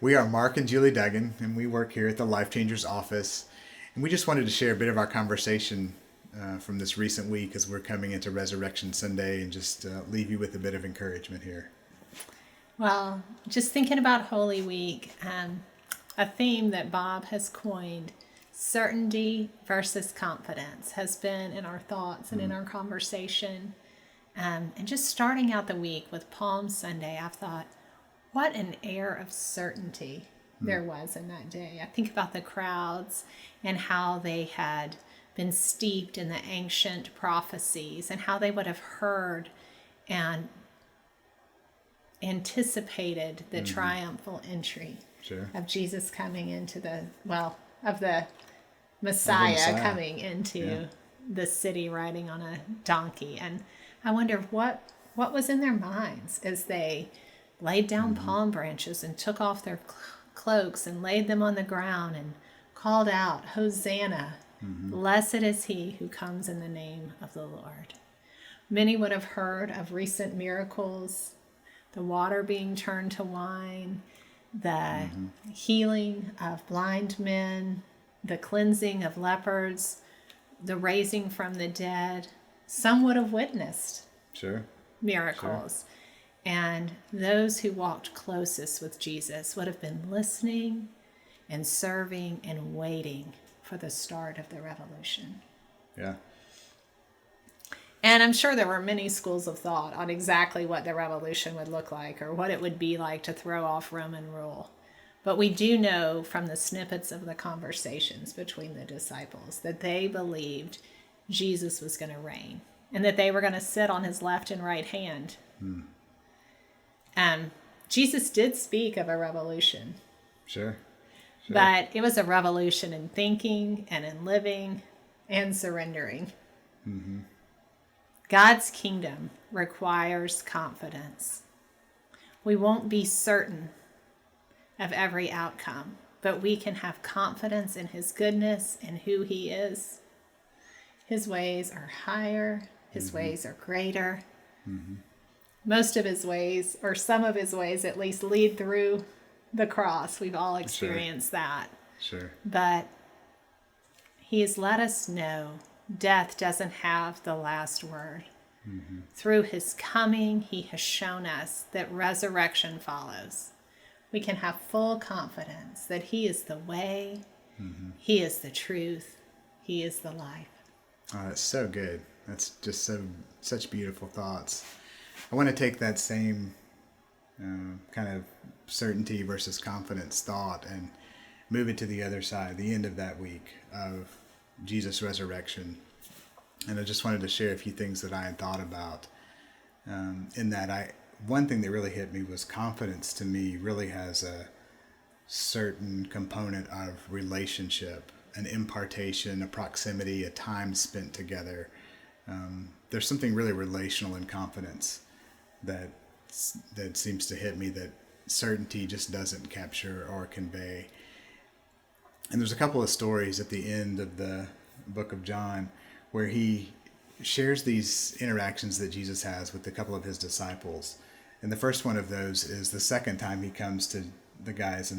We are Mark and Julie Duggin, and we work here at the Life Changers office. And we just wanted to share a bit of our conversation from this recent week as we're coming into Resurrection Sunday and just leave you with a bit of encouragement here. Well, just thinking about Holy Week, a theme that Bob has coined, certainty versus confidence, has been in our thoughts and in our conversation. And just starting out the week with Palm Sunday, I've thought, what an air of certainty there was in that day. I think about the crowds and how they had been steeped in the ancient prophecies and how they would have heard and anticipated the triumphal entry of Jesus coming into of the Messiah coming into the city riding on a donkey. And I wonder what was in their minds as they laid down palm branches and took off their cloaks and laid them on the ground and called out, Hosanna, blessed is he who comes in the name of the Lord. Many would have heard of recent miracles, the water being turned to wine, the healing of blind men, the cleansing of lepers, the raising from the dead. Some would have witnessed miracles. Sure. And those who walked closest with Jesus would have been listening and serving and waiting for the start of the revolution. Yeah. And I'm sure there were many schools of thought on exactly what the revolution would look like or what it would be like to throw off Roman rule. But we do know from the snippets of the conversations between the disciples that they believed Jesus was going to reign and that they were going to sit on his left and right hand. Jesus did speak of a revolution. Sure. But it was a revolution in thinking and in living and surrendering. God's kingdom requires confidence. We won't be certain of every outcome, but we can have confidence in his goodness and who he is. His ways are higher. His ways are greater. Most of his ways, or some of his ways at least, lead through the cross. We've all experienced that. Sure. But he has let us know death doesn't have the last word. Through his coming, he has shown us that resurrection follows. We can have full confidence that he is the way, he is the truth, he is the life. Oh, that's so good. That's just such beautiful thoughts. I want to take that same kind of certainty versus confidence thought and move it to the other side, the end of that week of Jesus' resurrection. And I just wanted to share a few things that I had thought about. In that, one thing that really hit me was confidence to me really has a certain component of relationship, an impartation, a proximity, a time spent together. There's something really relational in confidence that seems to hit me that certainty just doesn't capture or convey. And there's a couple of stories at the end of the book of John where he shares these interactions that Jesus has with a couple of his disciples. And the first one of those is the second time he comes to the guys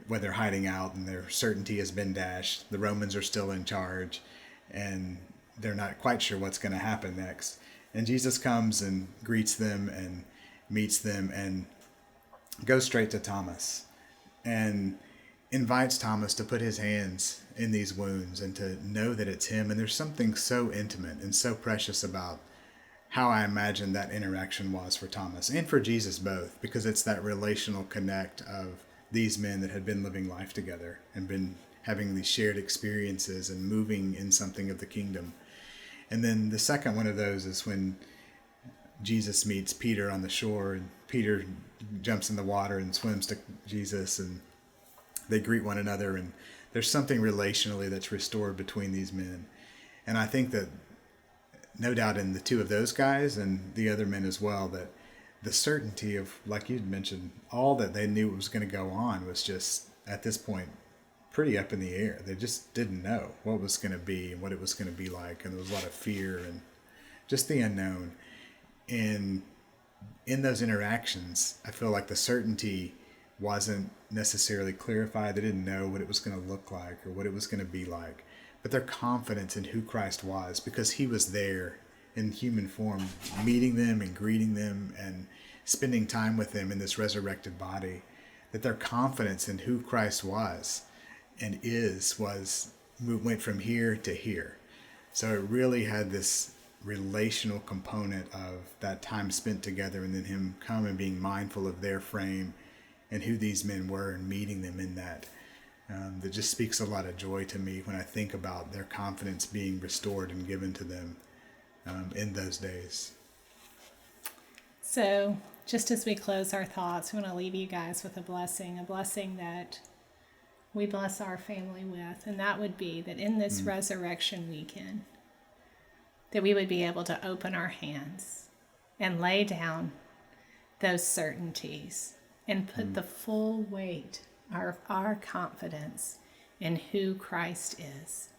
where they're hiding out and their certainty has been dashed. The Romans are still in charge and they're not quite sure what's going to happen next. And Jesus comes and greets them and meets them and goes straight to Thomas and invites Thomas to put his hands in these wounds and to know that it's him. And there's something so intimate and so precious about how I imagine that interaction was for Thomas and for Jesus both, because it's that relational connect of these men that had been living life together and been having these shared experiences and moving in something of the kingdom. And then the second one of those is when Jesus meets Peter on the shore, and Peter jumps in the water and swims to Jesus, and they greet one another, and there's something relationally that's restored between these men. And I think that no doubt in the two of those guys and the other men as well, that the certainty of, like you'd mentioned, all that they knew was going to go on was just, at this point, pretty up in the air. They just didn't know what was going to be and what it was going to be like. And there was a lot of fear and just the unknown. And in those interactions, I feel like the certainty wasn't necessarily clarified. They didn't know what it was going to look like or what it was going to be like. But their confidence in who Christ was, because he was there in human form, meeting them and greeting them and spending time with them in this resurrected body, that their confidence in who Christ was and went from here to here. So it really had this relational component of that time spent together, and then him come and being mindful of their frame and who these men were and meeting them in that. That just speaks a lot of joy to me when I think about their confidence being restored and given to them in those days. So just as we close our thoughts, we want to leave you guys with a blessing that we bless our family with, and that would be that in this resurrection weekend, that we would be able to open our hands and lay down those certainties and put the full weight of our confidence in who Christ is.